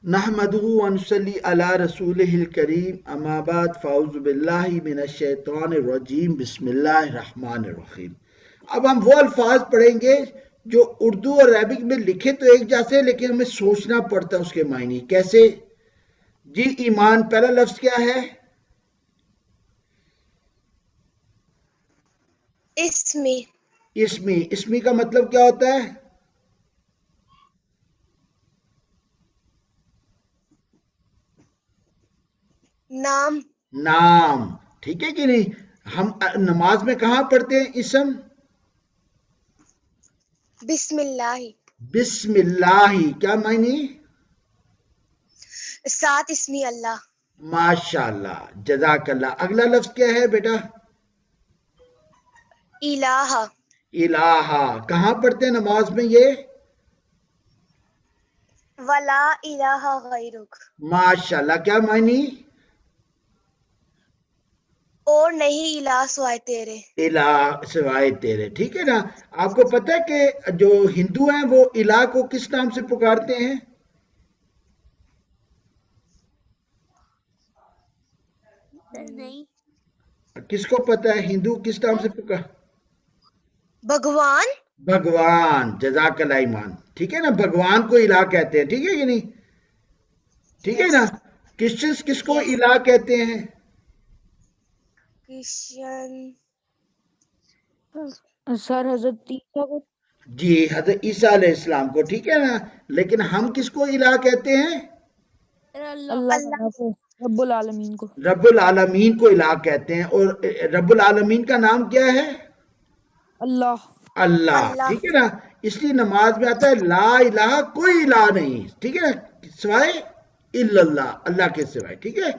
نحمده ونصلي على رسوله الكريم اما بعد فاعوذ باللہ من الشیطان الرجیم بسم اللہ الرحمن الرحیم۔ اب ہم وہ الفاظ پڑھیں گے جو اردو اور عربک میں لکھے تو ایک جیسے لیکن ہمیں سوچنا پڑتا ہے اس کے معنی کیسے۔ جی ایمان پہلا لفظ کیا ہے؟ اسمی۔ اسمی۔ اسمی کا مطلب کیا ہوتا ہے؟ نام۔ نام، ٹھیک ہے کہ نہیں؟ ہم نماز میں کہاں پڑھتے ہیں اسم؟ بسم اللہ۔ بسم اللہ، کیا معنی؟ ساتھ اسمی اللہ۔ ماشاءاللہ، جزاک اللہ۔ اگلا لفظ کیا ہے بیٹا؟ الہ۔ الہ، کہاں پڑھتے ہیں نماز میں یہ؟ ولا الہ غیرک۔ ماشاءاللہ، کیا معنی؟ اور نہیں الہ سوائے تیرے۔ الہ سوائے تیرے، ٹھیک ہے نا؟ آپ کو پتہ ہے کہ جو ہندو ہیں وہ الہ کو کس نام سے پکارتے ہیں؟ نہیں۔ کس کو پتہ ہے ہندو کس نام سے پکار؟ بھگوان۔ بھگوان، جزاک اللہ ایمان، ٹھیک ہے نا؟ بھگوان کو الہ کہتے ہیں، ٹھیک ہے کہ نہیں؟ ٹھیک ہے نا؟ کرسچنز کس کو الہ کہتے ہیں؟ کرسچن سر حضرت عیسیٰ کو۔ جی حضرت عیسیٰ علیہ السلام کو، ٹھیک ہے نا؟ لیکن ہم کس کو الہ کہتے ہیں؟ اللہ کو، رب العالمین کو۔ رب العالمین کو الہ کہتے ہیں، اور رب العالمین کا نام کیا ہے؟ اللہ۔ اللہ، ٹھیک ہے نا؟ اس لیے نماز میں آتا ہے لا الہ، کوئی الہ نہیں، ٹھیک ہے نا؟ سوائے الا اللہ، اللہ کے سوائے، ٹھیک ہے؟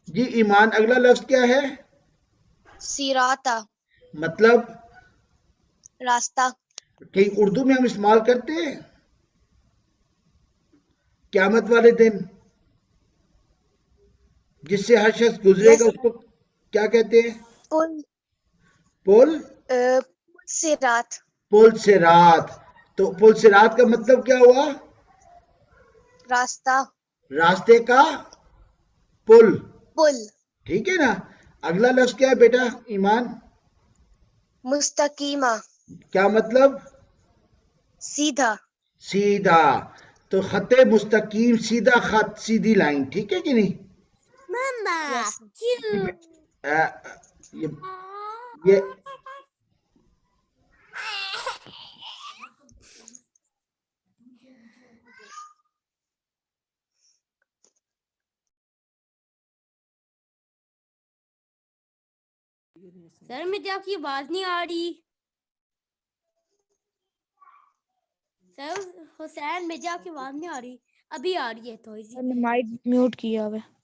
جی ایمان اگلا لفظ کیا ہے؟ سیراتا۔ مطلب راستہ۔ کہیں اردو میں ہم استعمال کرتے ہیں؟ قیامت والے دن جس سے ہر شخص گزرے گا اس کو کیا کہتے ہیں؟ پل۔ پل۔ سرات۔ پل صراط، تو پل صراط کا مطلب کیا ہوا؟ راستہ۔ راستے کا پل، پل۔ ٹھیک ہے نا؟ اگلا لفظ کیا ہے بیٹا ایمان؟ مستقیمہ۔ کیا مطلب؟ سیدھا۔ سیدھا، تو خط مستقیم، سیدھا خط، سیدھی لائن، ٹھیک ہے کہ نہیں؟ یہ سر مجھے آپ کی آواز نہیں آ رہی۔ سر حسین مجھے آپ کی آواز نہیں آ رہی، ابھی آ رہی ہے تھوڑی سی۔ مائک میوٹ کیا ہوا ہے۔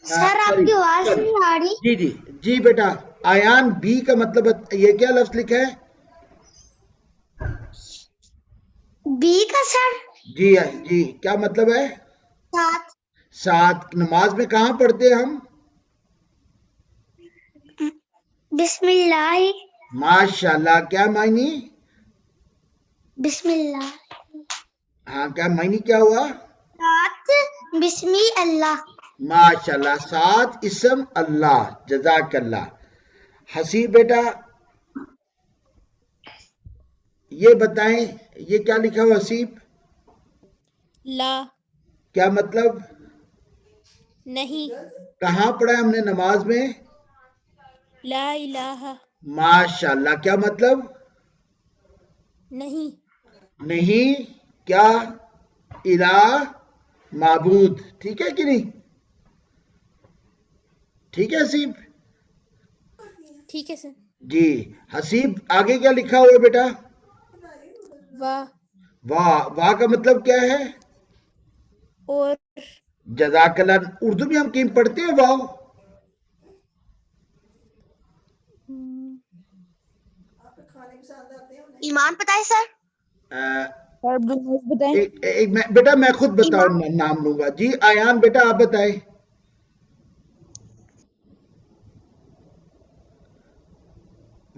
سر آپ کی آواز نہیں آ رہی۔ جی جی جی بیٹا، آیان بی کا مطلب یہ کیا لفظ لکھا ہے؟ بی کا سر جی جی، کیا مطلب ہے؟ سات۔ ساتھ۔ نماز میں کہاں پڑھتے ہیں ہم؟ بسم اللہ۔ ماشاءاللہ، کیا معنی؟ بسم اللہ۔ ہاں، کیا معنی کیا ہوا؟ سات بسم اللہ۔ ماشاءاللہ، ساتھ اسم اللہ، جزاک اللہ۔ حسیب بیٹا یہ بتائیں یہ کیا لکھا ہوا حسیب؟ لا۔ کیا مطلب؟ نہیں۔ کہاں پڑھا ہم نے نماز میں؟ لا الہ۔ ماشاءاللہ، کیا مطلب؟ نہیں۔ نہیں، کیا؟ الہ، معبود، ٹھیک ہے کہ نہیں؟ ٹھیک ہے حسیب؟ ٹھیک ہے سر۔ جی حسیب آگے کیا لکھا ہوا ہے بیٹا؟ واہ۔ واہ، واہ کا مطلب کیا ہے؟ اور جزاک اللہ۔ اردو میں ہم کہیں پڑھتے ہیں واہ؟ ایمان پتہ ہے سر؟ بتائیں۔ بیٹا میں خود بتاؤں، نام لوں گا۔ جی آیان بیٹا آپ بتائیں۔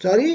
سوری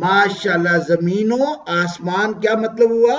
ماشاءاللہ زمین و آسمان کیا مطلب ہوا؟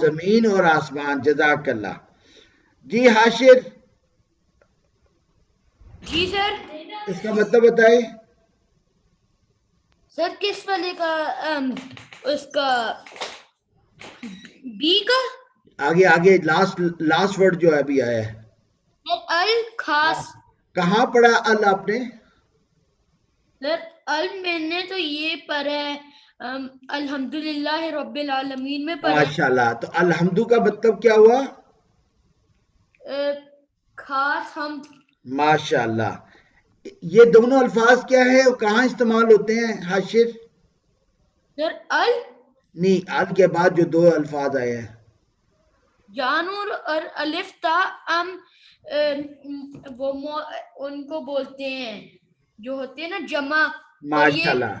زمین اور آسمان. جزاک اللہ. جی حاشر جی سر. اس کا مطلب بتائیں. سر کس والے کا اس کا بی کا آگے آگے لاسٹ ورڈ جو ہے ابھی آیا ہے. ال خاص. کہاں پڑھا ال آپ نے؟ سر ال میں نے تو یہ پڑھا ہے الحمدللہ رب العالمین میں پڑھا ہے. ماشاءاللہ. تو الحمدو کا مطلب کیا ہوا؟ خاص حمد. ماشاءاللہ. یہ دونوں الفاظ کیا ہے اور کہاں استعمال ہوتے ہیں حاشر؟ سر ال نہیں، ال کے بعد جو دو الفاظ آئے ہیں. جانور اور الف تا وہ ان کو بولتے ہیں جو ہوتے ہیں نا جمع. اور یہ ماشاءاللہ.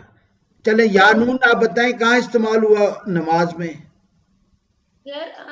چلیں یا نون آپ بتائیں کہاں استعمال ہوا نماز میں؟ سر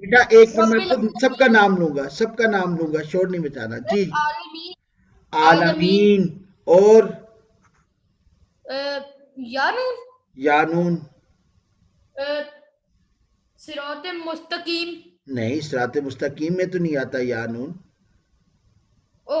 بیٹا ایک منٹ میں خود سب کا نام لوں گا، سب کا نام لوں گا، شور نہیں بچانا. جی عالمین عالمین اور یانون یانون. صراط مستقیم. نہیں، صراط مستقیم میں تو نہیں آتا یانون. او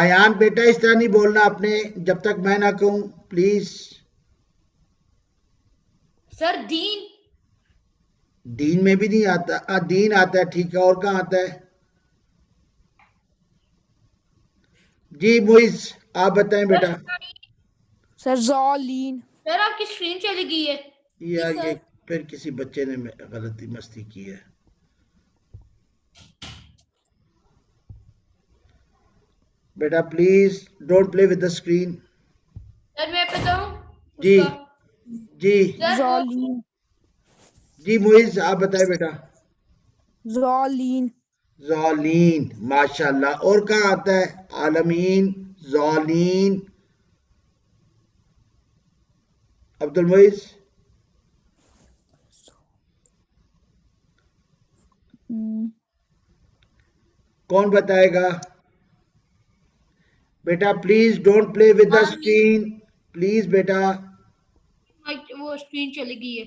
آیان بیٹا اس طرح نہیں بولنا آپ نے جب تک میں نہ کہوں پلیز. سر دین. دین میں بھی نہیں آتا. دین آتا ہے ٹھیک ہے، اور کہاں آتا ہے؟ جی معیز آپ بتائیں بیٹا. سر ذالین. سر آپ کی اسکرین چلی گئی ہے. یا سر یہ پھر کسی بچے نے غلطی مستی کی ہے. بیٹا please don't play with the screen. Sir میں بتاؤں اس جی کا. جی سر ذالین. جی معیز آپ بتائیں بیٹا. ذالین. ظالین. ماشاءاللہ. اور کہاں آتا ہے؟ عالمین، ظالین. عبد المعیز کون بتائے گا؟ بیٹا please don't play with the screen please بیٹا. وہ اسکرین چلی گئی ہے.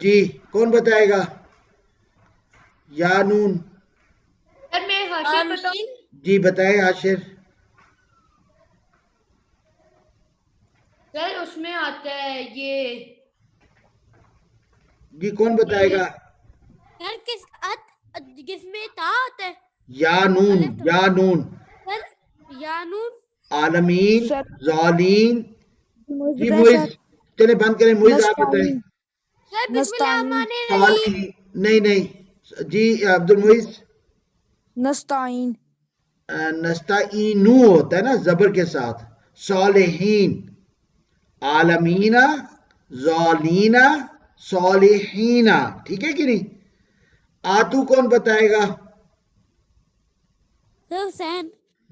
جی کون بتائے گا؟ یا نون. سر میں حاشر بتاؤں. جی بتائیں عاشر. سر اس میں آتا ہے یہ جی کون بتائے گا؟ سر کس میں تا آتا ہے. یا نون. یا نون. سر یانون. عالمین، سر ظالین. جی بتائیں معیز سر. چلے بند کریں. معیز آپ بتائیں. نستعین. سر بسم اللہ الرحمن الرحیم. صالحین. نہیں نہیں. جی عبد المعیز. نستعین. نستعینو ہوتا ہے نا زبر کے ساتھ. صالحین، عالمین، ظالین، صالحین. ٹھیک ہے کہ نہیں؟ آتو کون بتائے گا؟ سر حسین.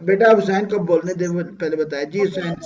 بیٹا حسین کو بولنے دیں، وہ پہلے بتائے. جی حسین.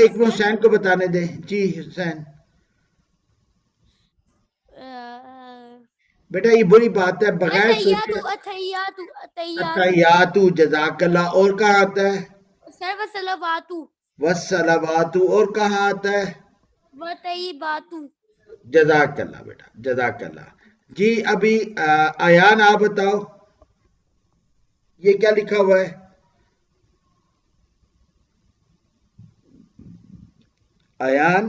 ایک میں حسین کو بتانے دیں. جی حسین. بیٹا یہ بری بات ہے بغیر سوچے. اتحیاتو. جزاک اللہ. اور کہاں آتا ہے؟ سر وصلواتو. والصلوات. اور کہاں آتا ہے؟ وطیباتو. جزاک اللہ بیٹا، جزاک اللہ. جی ابھی ایان آپ بتاؤ یہ کیا لکھا ہوا ہے؟ ایان.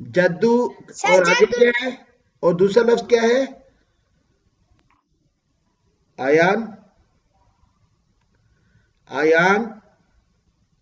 جدو. سر اور آگے جدو. کیا ہے؟ اور دوسرا لفظ کیا ہے؟ ایان. ایان.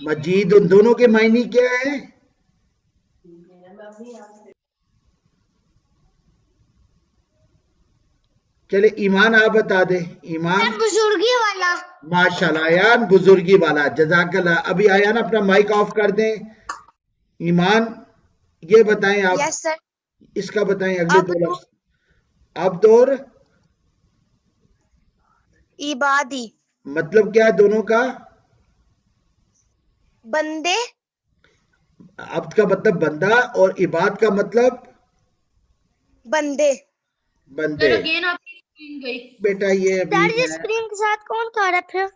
مجید. ان دونوں کے معنی کیا ہے؟ چلے ایمان آپ بتا دیں. ایمان بزرگی والا. ماشاءاللہ ایان بزرگی والا. جزاک اللہ. ابھی ایان اپنا مائک آف کر دیں. ایمان یہ بتائیں آپ. یس سر. اس کا بتائیں اگلے دو عبد. لفظ. عبد اور عبادی. مطلب کیا ہے دونوں کا؟ بندے. عبد کا مطلب بندہ اور عباد کا مطلب بندے. بندے. سر اگین آپ کی اسکرین گئی. بیٹا یہ ابھی سر یہ ہے، اسکرین کے ساتھ کون کر رہا ہے پھر؟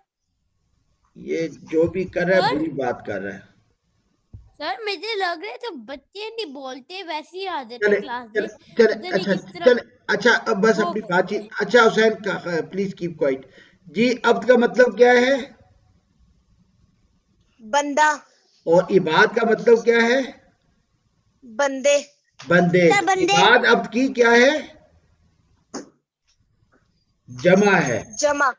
یہ جو بھی کر رہا ہے سر؟ بری بات کر رہا ہے. سر مجھے لگ رہا ہے تو بچے نہیں بولتے ویسے ہی آ جاتے چلے کلاس چلے میں. چلے پتہ نہیں اچھا کس طرح چلے اچھا اب بس وہ اپنی کرتے بات چیت. ہیں. اچھا حسین کا پلیز کیپ کوائٹ. جی عبد کا مطلب کیا ہے بندہ. اور عباد کا مطلب کیا ہے؟ بندے. بندے. سر بندے. عباد عبد کی کیا ہے؟ جمع ہے. جمع.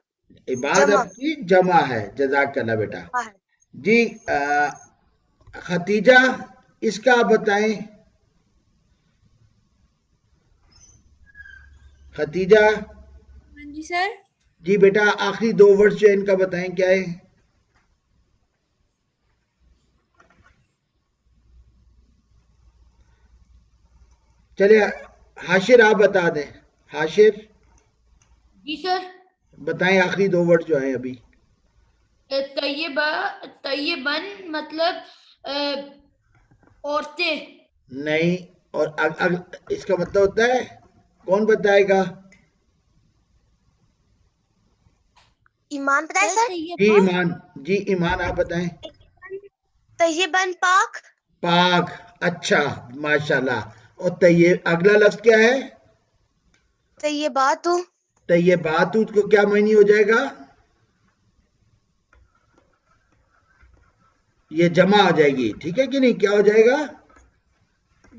عباد جمع. عبد کی جمع ہے. جزاک اللہ بیٹا. ہاں. جی ختیجہ اس کا آپ بتائیں. ختیجہ ہاں جی سر. جی بیٹا آخری دو ورڈ جو ان کا بتائیں کیا ہے؟ چلے حاشر آپ بتا دیں. حاشر جی سر. بتائیں آخری دو ورڈ جو ہیں ابھی. طیبہ طیبن مطلب عورتیں. نہیں. اور اس کا مطلب ہوتا ہے کون بتائے گا؟ ایمان پتہ ہے سر؟ جی ایمان. جی ایمان آپ بتائیں. طیبن پاک. پاک. اچھا ماشاءاللہ. اور طیب اگلا لفظ کیا ہے؟ طیبات. طیبات کو کیا معنی ہو جائے گا؟ یہ جمع ہو جائے گی. ٹھیک ہے کہ نہیں؟ کیا ہو جائے گا؟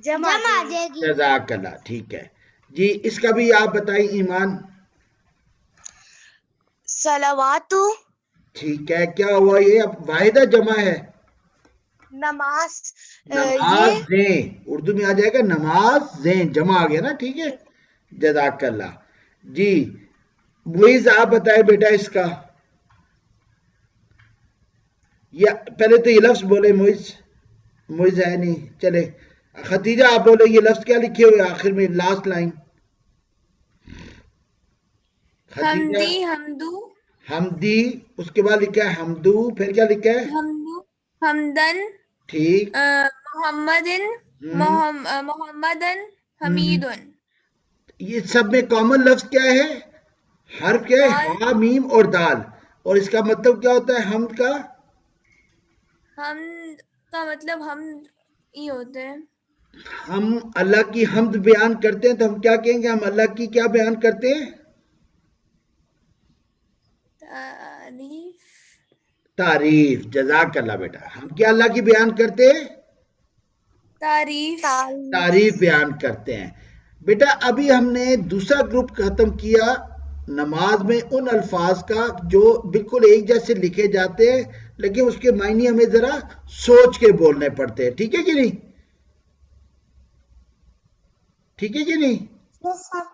جمع آ جائے گی. جزاک اللہ. ٹھیک ہے جی. اس کا بھی آپ بتائیں ایمان. صلوات. ٹھیک ہے. کیا ہوا یہ اب واحدہ جمع ہے؟ نماز. نماز زیں. اردو میں آ جائے گا نماز زیں. جمع آ گیا نا. ٹھیک ہے. جزاک اللہ. جی معیز آپ بتائیں بیٹا اس کا. یا پہلے تو یہ لفظ بولے معیز. معیز ہے نہیں. چلے ختیجہ آپ بولے یہ لفظ کیا لکھے ہوئے آخر میں لاسٹ لائن. ختیجہ حمدی حمدو حمدی. اس کے بعد لکھا ہے حمدو. پھر کیا لکھا ہے؟ حمدو حمدن ٹھیک. محمدن ہم، محمدن ہم. حمیدن. یہ سب میں کامن لفظ کیا ہے؟ حرف کیا ہے؟ دال. ہا میم اور دال. اور اس کا مطلب کیا ہوتا ہے حمد کا؟ حمد کا مطلب ہم ہی ہوتے ہیں. ہم اللہ کی حمد بیان کرتے ہیں تو ہم کیا کہیں گے؟ ہم اللہ کی کیا بیان کرتے ہیں؟ تعریف. تعریف. جزاک اللہ بیٹا. ہم کیا اللہ کی بیان کرتے ہیں؟ تعریف. تعریف بیان کرتے ہیں. بیٹا ابھی ہم نے دوسرا گروپ ختم کیا نماز میں ان الفاظ کا جو بالکل ایک جیسے لکھے جاتے ہیں لیکن اس کے معنی ہمیں ذرا سوچ کے بولنے پڑتے ہیں. ٹھیک ہے کہ نہیں؟ ٹھیک ہے کہ نہیں؟ یس سر.